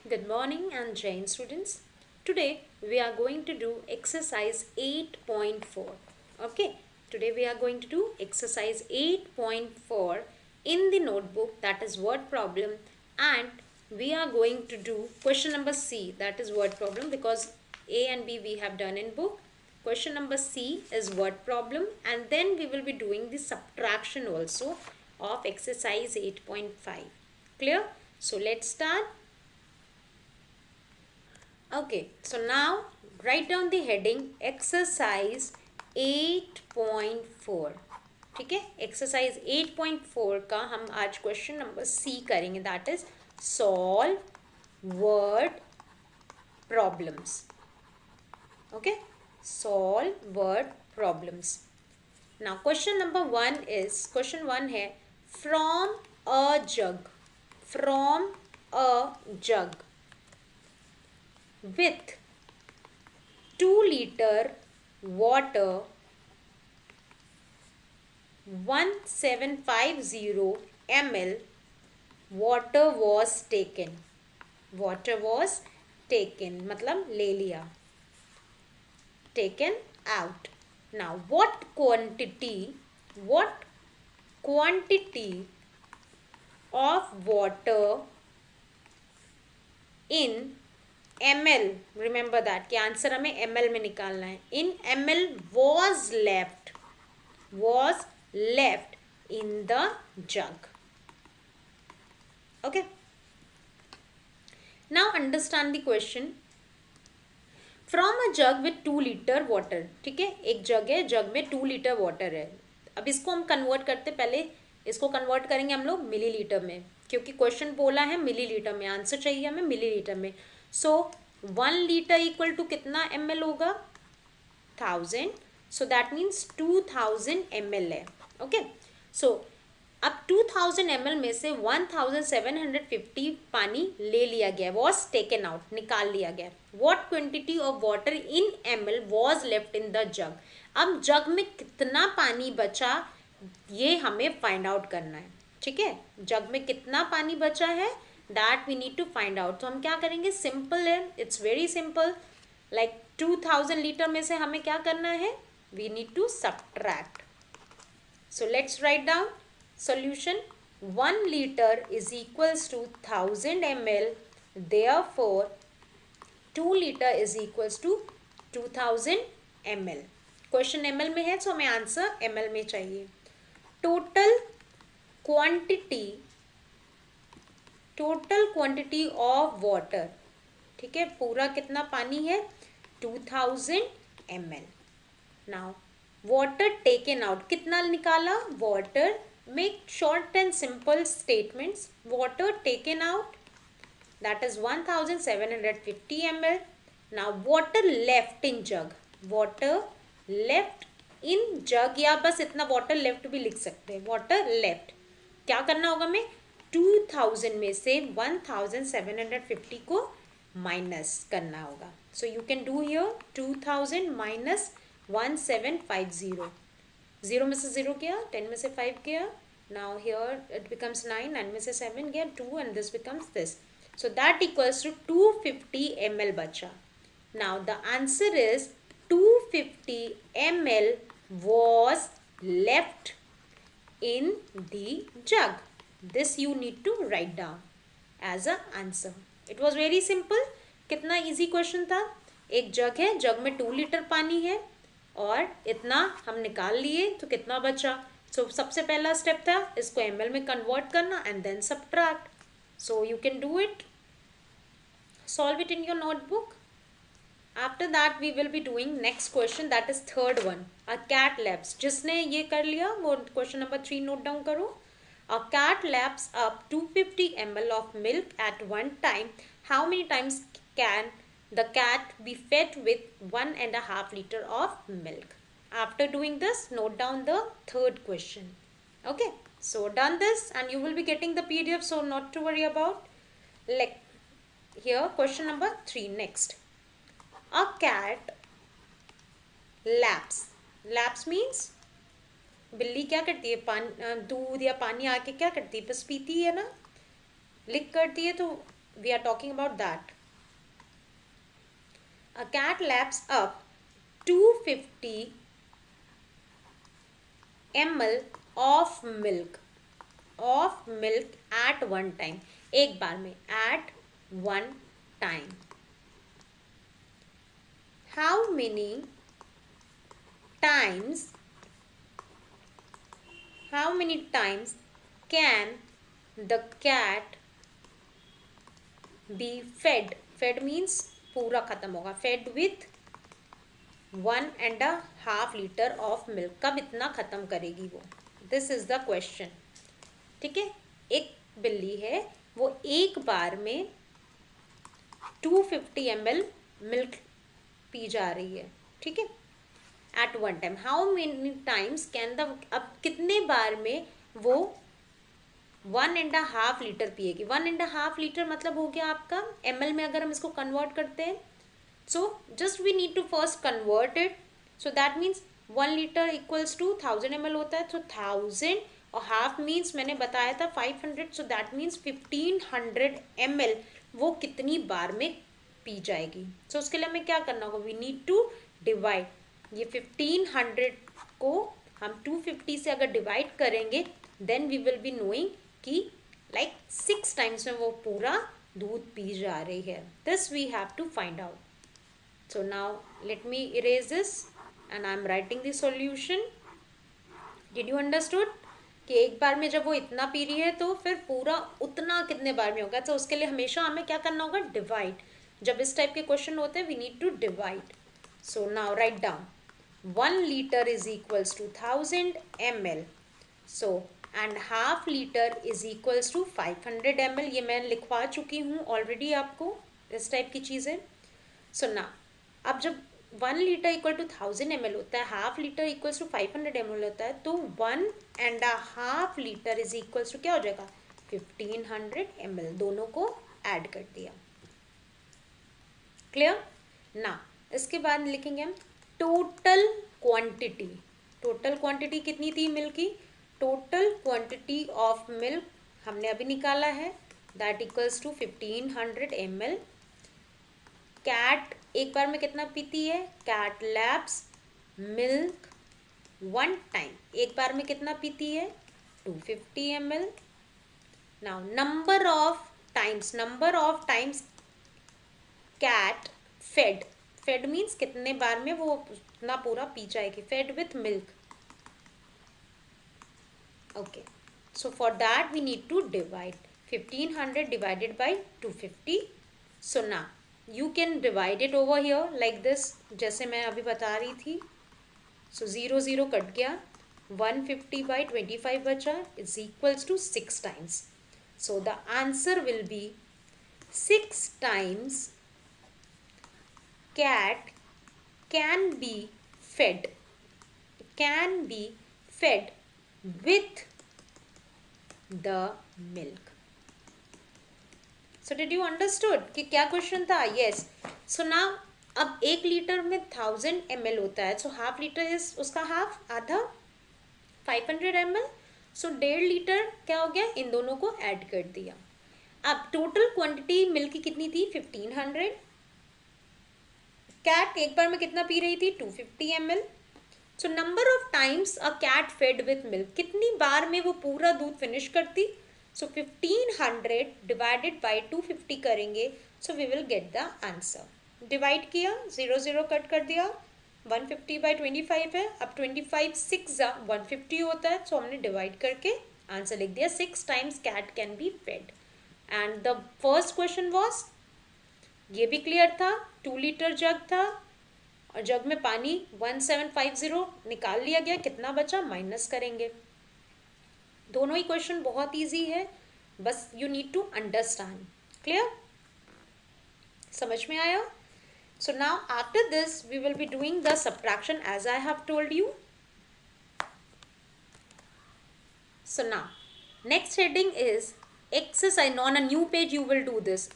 Good morning and Jain students. Today we are going to do exercise 8.4. Okay, today we are going to do exercise 8.4 in the notebook, that is word problem, and we are going to do question number C, that is word problem, because A and B we have done in book. Question number C is word problem, and then we will be doing the subtraction also of exercise 8.5. Clear? So let's start. Okay, so now write down the heading exercise 8.4. ठीक है, exercise 8.4 का हम आज question number C करेंगे, that is solve word problems. Okay, solve word problems. Now question number one is, question one है from a jug, from a jug with 2-liter water 1750 ml water was taken. Water was taken मतलब ले लिया, taken out. Now what quantity of water in ml, remember that कि answer हमें ml में निकालना है. इन ml was left in the jug. Okay, now understand the question. From a jug with 2 litre water. ठीक है, एक जग है, जग में 2 लीटर वाटर है. अब इसको हम कन्वर्ट करते, पहले इसको कन्वर्ट करेंगे हम लोग मिलीलीटर में, क्योंकि क्वेश्चन बोला है मिलीलीटर में, आंसर चाहिए हमें मिलीलीटर में. सो 1 लीटर इक्वल टू कितना ml होगा? 1000. सो दैट मीन्स 2000 ml है. ओके, सो अब 2000 ml में से 1750 पानी ले लिया गया, वॉज टेकन आउट, निकाल लिया गया. What quantity of water in ml was left in the जग. अब जग में कितना पानी बचा ये हमें फाइंड आउट करना है. ठीक है, जग में कितना पानी बचा है that we need to find out. तो हम क्या करेंगे, सिंपल है, it's very simple. Like 2000 litre में से हमें क्या करना है, we need to subtract. So let's write down solution. 1 liter is equals to 1000 ml. Therefore, 2 liter is equals to 2000 ml. Question ml में है, so हमें आंसर ml में चाहिए. Total quantity of water. ठीक है, पूरा कितना पानी है? 2000 ml. Now water taken out, कितना निकाला? Water, make short and simple statements. Water taken out that is 1750 ml. Now water left in jug, water left in jug, या बस इतना वाटर लेफ्ट भी लिख सकते हैं. वाटर लेफ्ट, क्या करना होगा हमें? 2000 में से 1750 को माइनस करना होगा. सो you can do here 2000 minus 1750. 0 में से 0 गया, 10 में से 5 गया. नाउ हियर इट बिकम्स 9, 9 में से 7 गया, 2, and this becomes this. So that equals to 250 ml बचा. Now the answer is 250 ml was left in the jug. This you need to write down as a answer. It was very simple. कितना easy question था. एक जग है, जग में 2 litre पानी है और इतना हम निकाल लिए, तो कितना बचा? सो सबसे पहला स्टेप था इसको ml में कन्वर्ट करना and then subtract. So you can do it, solve it in your notebook. After that we will be doing next question, that is third one, a cat laps. जिसने ये कर लिया वो question number 3 note down करो. A cat laps up 250 ml of milk at one time. How many times can the cat be fed with 1.5 liter of milk? After doing this, note down the third question. Okay, so done this and you will be getting the PDF, so not to worry about. Like here, question number 3 next. A cat laps. Laps means बिल्ली क्या करती है, दूध या पानी आके क्या करती है, बस पीती है ना, लिक करती है. तो we are talking about that. A cat laps up 250 ml of milk at one time. एक बार में, at one time. How many times can the cat be fed? Fed means पूरा खत्म होगा. Fed with 1.5 liter of milk. कब इतना खत्म करेगी वो? This is the question. ठीक है, एक बिल्ली है, वो एक बार में 250 ml मिल्क पी जा रही है. ठीक है, at one time. How many times can the, अब कितने बार में वो 1.5 लीटर पिएगी. 1.5 लीटर मतलब हो गया आपका ml में, अगर हम इसको कन्वर्ट करते हैं. So just we need to first convert it. So that means 1 litre equals to 1000 ml होता है. सो 1000 और हाफ मीन्स मैंने बताया था 500. सो दैट मीन्स 1500 ml वो कितनी बार में पी जाएगी. सो उसके लिए हमें क्या करना होगा? We need to divide. ये 1500 को हम 250 से अगर डिवाइड करेंगे, then we will be knowing कि लाइक 6 टाइम्स में वो पूरा दूध पी जा रही है. This we have to find out. So now let me erase this and I am writing the solution. Did you understood कि एक बार में जब वो इतना पी रही है तो फिर पूरा उतना कितने बार में होगा? तो उसके लिए हमेशा हमें क्या करना होगा? डिवाइड. जब इस टाइप के क्वेश्चन होते हैं we need to divide. So now write down. 1 liter is equals to 1000 ml. So and half liter is equals to 500 ml. ये मैं लिखवा चुकी हूँ ऑलरेडी आपको इस टाइप की चीज़ें. सो ना अब जब 1 लीटर इक्वल टू 1000 ml होता है, half litre equals to 500 ml होता है, तो 1.5 लीटर इज इक्वल्स टू क्या हो जाएगा? 1500 ml. दोनों को ऐड कर दिया. क्लियर ना. इसके बाद लिखेंगे हम टोटल क्वांटिटी. टोटल क्वांटिटी कितनी थी मिल्क की? टोटल क्वांटिटी ऑफ मिल्क हमने अभी निकाला है, that equals to 1500 ml. Cat एक बार में कितना पीती है? Cat laps milk one time. एक बार में कितना पीती है? 250 ml. Now number of times cat fed. Fed means कितने बार में वो उतना पूरा पी जाएगी. Fed with milk. Okay, so for that we need to divide. 1500 divided by 250. So ना you can divide it over here like this, जैसे मैं अभी बता रही थी. सो 0 0 कट गया. 150 बाई 25 बचा is equals to 6 times. So the answer will be 6 times cat can be fed with the milk. So did you understood कि क्या क्वेश्चन था? yes. so now अब 1 लीटर में 1000 ml होता है. so हाफ लीटर इज उसका half, आधा 500 ml. so 1.5 litre क्या हो गया? इन दोनों को ऐड कर दिया. अब टोटल क्वांटिटी मिल्क की कितनी थी? 1500. कैट एक बार में कितना पी रही थी? 250 ml. So number of times a cat fed with milk, कितनी बार में वो पूरा दूध फिनिश करती? सो 1500 डिवाइडेड बाई 250 करेंगे. So we will get the answer. Divide किया, 0 0 कट कर दिया. 150 बाई 25 है. अब 25 6 150 होता है. सो हमने डिवाइड करके आंसर लिख दिया. 6 times cat can be fed. And the first question was, ये भी क्लियर था. 2 लीटर जग था और जग में पानी 1750 निकाल लिया गया. कितना बचा? माइनस करेंगे. दोनों ही क्वेश्चन बहुत इजी है, बस you need to understand. Clear? समझ में आया? So now after this we will be doing the subtraction as I have told you. So now next heading is exercise. On a new page you will do this.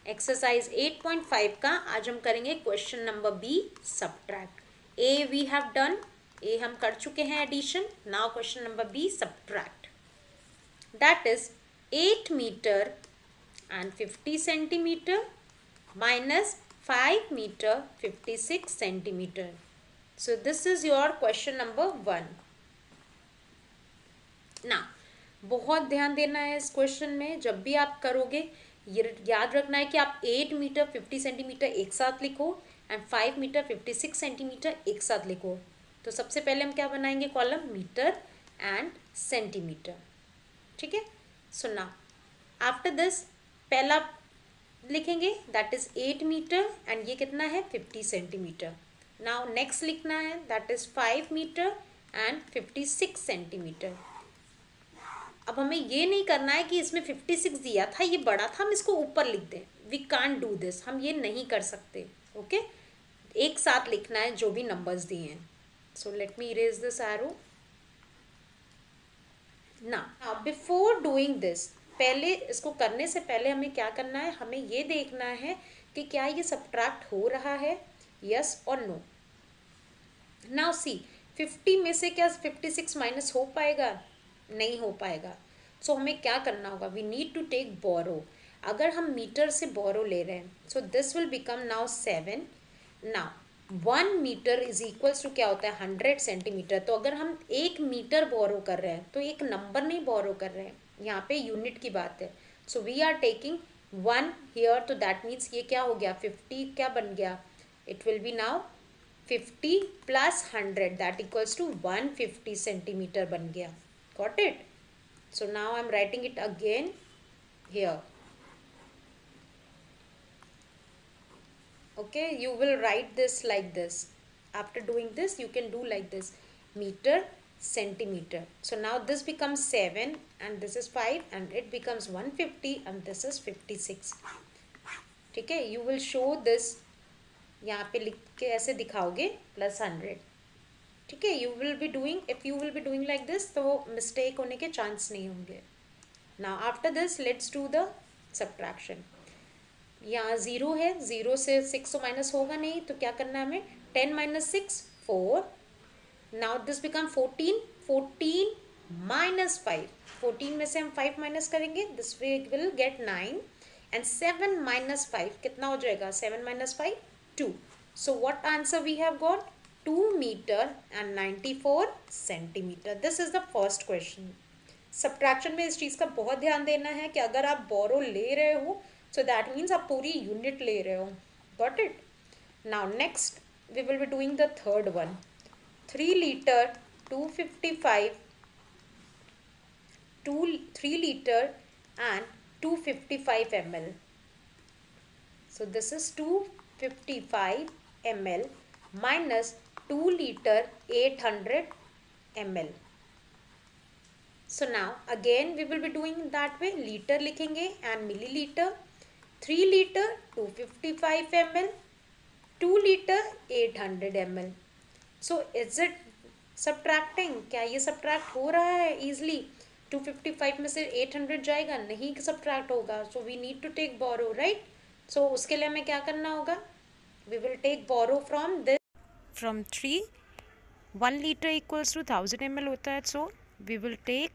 Exercise 8.5 का आज हम करेंगे question number B, subtract. A we have done. A हम कर चुके हैं addition. Now question number B, subtract. That is 8 metre and 50 centimeter minus 5 meter 56 centimeter. So this is your question number 1. ना बहुत ध्यान देना है इस क्वेश्चन में. जब भी आप करोगे ये याद रखना है कि आप 8 मीटर 50 सेंटीमीटर एक साथ लिखो एंड 5 मीटर 56 सेंटीमीटर एक साथ लिखो. तो सबसे पहले हम क्या बनाएंगे, कॉलम मीटर एंड सेंटीमीटर. ठीक है. सो नाउ आफ्टर दिस पहला लिखेंगे दैट इज 8 मीटर एंड ये कितना है 50 सेंटीमीटर. नाउ नेक्स्ट लिखना है that is 5 metre and 56 centimetre. अब हमें ये नहीं करना है कि इसमें 56 दिया था, ये बड़ा था, हम इसको ऊपर लिख दें. वी कांट डू दिस, हम ये नहीं कर सकते. ओके एक साथ लिखना है जो भी नंबर्स दिए हैं. So let me erase this arrow. Now before doing this, पहले इसको करने से पहले हमें क्या करना है, हमें ये देखना है कि क्या ये सब्ट्रैक्ट हो रहा है, यस और नो. नाउ सी 50 में से क्या 56 माइनस हो पाएगा, नहीं हो पाएगा. सो हमें क्या करना होगा, we need to take borrow. अगर हम मीटर से बोरो ले रहे हैं so this will become now 7. Now 1 metre is equals to क्या होता है 100 सेंटीमीटर. तो अगर हम 1 मीटर बोरो कर रहे हैं तो एक नंबर नहीं बोरो कर रहे हैं, यहाँ पे यूनिट की बात है. So we are taking 1 here, तो दैट मीन्स ये क्या हो गया 50 क्या बन गया, it will be now 50 plus 100 that equals to 150 centimetre बन गया. Got it? So now I'm writing it again here. Okay, you will write this like this. After doing this you can do like this, meter centimeter. So now this becomes 7 and this is 5 and it becomes 150 and this is 56. ठीक है. You will show this, यहाँ पे लिख के ऐसे दिखाओगे plus 100. ठीक है. You will be doing, if you will be doing like this तो मिस्टेक होने के चांस नहीं होंगे. Now after this let's do the subtraction. यहाँ 0 है, 0 से 6 तो माइनस होगा नहीं, तो क्या करना है हमें 10 minus 6 4. Now this become 14. 14 minus 5, 14 में से हम 5 माइनस करेंगे, this will get 9 and 7 minus 5 कितना हो जाएगा, 7 minus 5 2. So what answer we have got, 2 meter and 94 centimeter. This is the first question. Subtraction में इस चीज़ का बहुत ध्यान देना है कि अगर आप बोरो ले रहे हो सो दैट मीन्स आप पूरी यूनिट ले रहे हो. Got it. Now next we will be doing the third one. 3 litre 255 3 litre and 255 ml. So this is 255 ml minus 2 liter 800 ml. So now again we will be doing that way, liter लिखेंगे and milliliter. 3 liter 255 ml, 2 liter 800 ml. So is it subtracting, क्या ये subtract हो रहा है easily? 255 में से 800 जाएगा, नहीं subtract होगा. So we need to take borrow, right? So उसके लिए हमें क्या करना होगा, we will take borrow from this. From 3, 1 liter equals to 1000 ml होता है, so we will take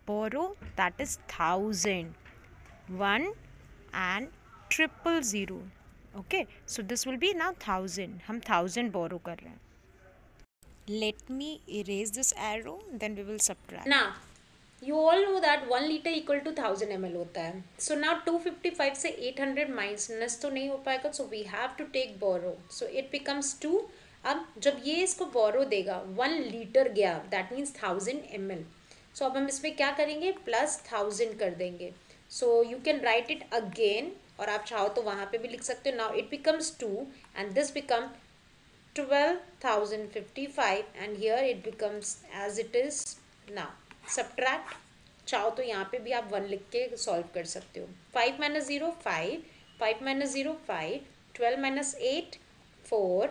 borrow that is 1000, 1 and 000. Okay, so this will be now 1000. हम 1000 borrow कर रहे हैं. Let me erase this arrow, then we will subtract. Now you all know that 1 liter equal to 1000 ml होता है. So now 255 से 800 minus तो नहीं हो पाएगा, so we have to take borrow. So it becomes 2. अब जब ये इसको बोरो देगा 1 लीटर गया, दैट मीन्स 1000 ml. सो अब हम इसमें क्या करेंगे, प्लस 1000 कर देंगे. सो you can write it again, और आप चाहो तो वहाँ पे भी लिख सकते हो. Now it becomes 2 and this become 12,055 and here it becomes as it is. Now subtract, चाहो तो यहाँ पे भी आप 1 लिख के सॉल्व कर सकते हो. 5 minus 0 5, 5 minus 0 5, 12 minus 8 4,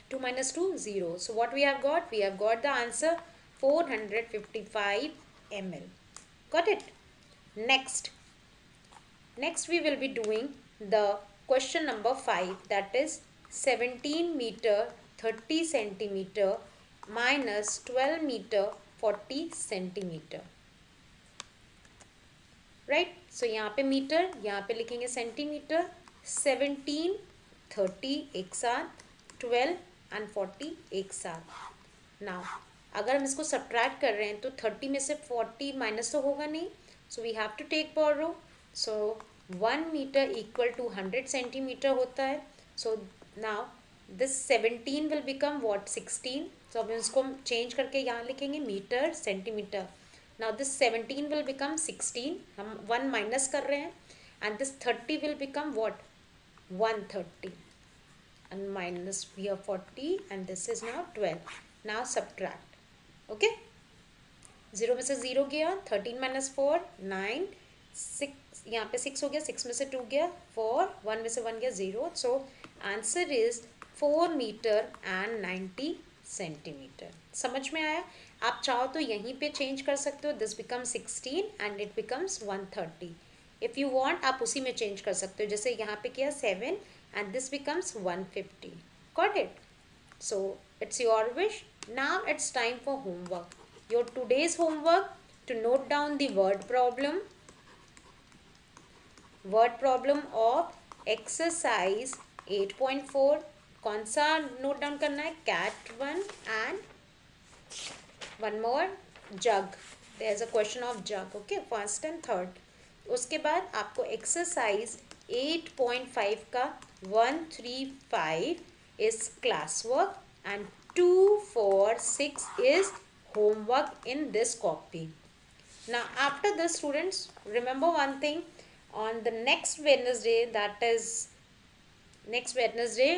2 minus 2 0. So what we have got, we have got the answer 455 ml. Got it. Next we will be doing the question number 5, that is 17 meter 30 centimeter minus 12 meter 40 centimeter. Right. सो यहाँ पे metre, यहाँ पे लिखेंगे centimetre. 17, 30 एक साथ, 12 and 40 एक साथ. Now अगर हम इसको सब्ट्रैक्ट कर रहे हैं तो 30 में से 40 माइनस तो होगा नहीं, so we have to take borrow. So 1 metre equal to 100 centimetre होता है. So now this 17 will become what 16. So अब इसको चेंज करके यहाँ लिखेंगे metre centimetre. Now this 17 will become 16. हम 1 माइनस कर रहे हैं. And this 30 will become what? 130. And minus here 40. And this is now 12. Now subtract. Okay? 0 में से 0 गया. 13 minus 4, 9. 6, यहाँ पे 6 हो गया. 6 में से 2 गया. 4. 1 में से 1 गया. 0. So answer is 4 meter and 90 centimetre. समझ में आया? आप चाहो तो यहीं पे चेंज कर सकते हो. This become 16 and it becomes 130. If you want आप उसी में चेंज कर सकते हो. जैसे यहाँ पे किया 7 and this becomes 150. Got it? So it's your wish. Now it's time for homework. Your today's homework to note down the word problem of exercise 8.4. कौन सा नोट डाउन करना है? Cat 1 and one more jug. There is a question of jug. Okay, first and third. उसके बाद आपको exercise 8.5 का 135 is class work and 246 is homework in this copy. Now after this students, remember one thing, on the next Wednesday, that is next Wednesday,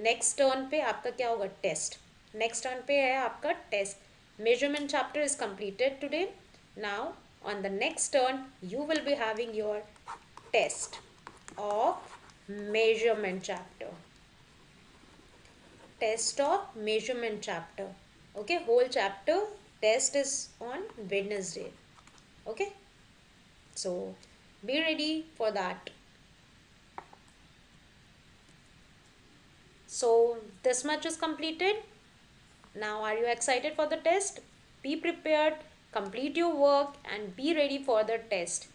next turn पे आपका क्या होगा? Test. Next turn पे है आपका test. Measurement chapter is completed today. Now on the next turn you will be having your test of measurement chapter. Test of measurement chapter. Okay, whole chapter test is on Wednesday. Okay, so be ready for that. So this much is completed. Now are you excited for the test? Be prepared, complete your work and be ready for the test.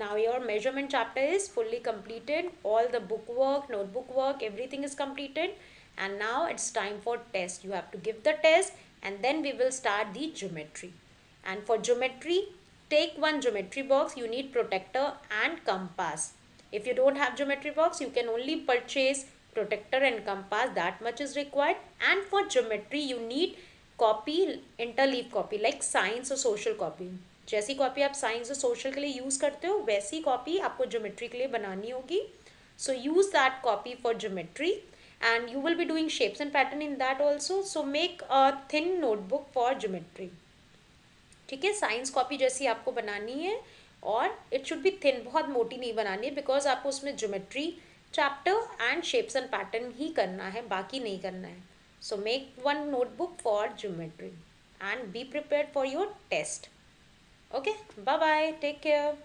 Now your measurement chapter is fully completed. All the book work, notebook work, everything is completed. And now it's time for test. You have to give the test and then we will start the geometry. And for geometry, take one geometry box. You need protector and compass. If you don't have geometry box, you can only purchase protector and compass. That much is required. And for geometry, you need copy, interleaf copy, like science or social copy. जैसी copy आप science और social के लिए use करते हो वैसी copy आपको geometry के लिए बनानी होगी. So use that copy for geometry and you will be doing shapes and pattern in that also. So make a thin notebook for geometry. ठीक है, साइंस कॉपी जैसी आपको बनानी है और इट शुड बी थिन, बहुत मोटी नहीं बनानी है बिकॉज आपको उसमें geometry chapter and shapes and pattern ही करना है, बाकी नहीं करना है. So make one notebook for geometry and be prepared for your test. Okay, bye bye, take care.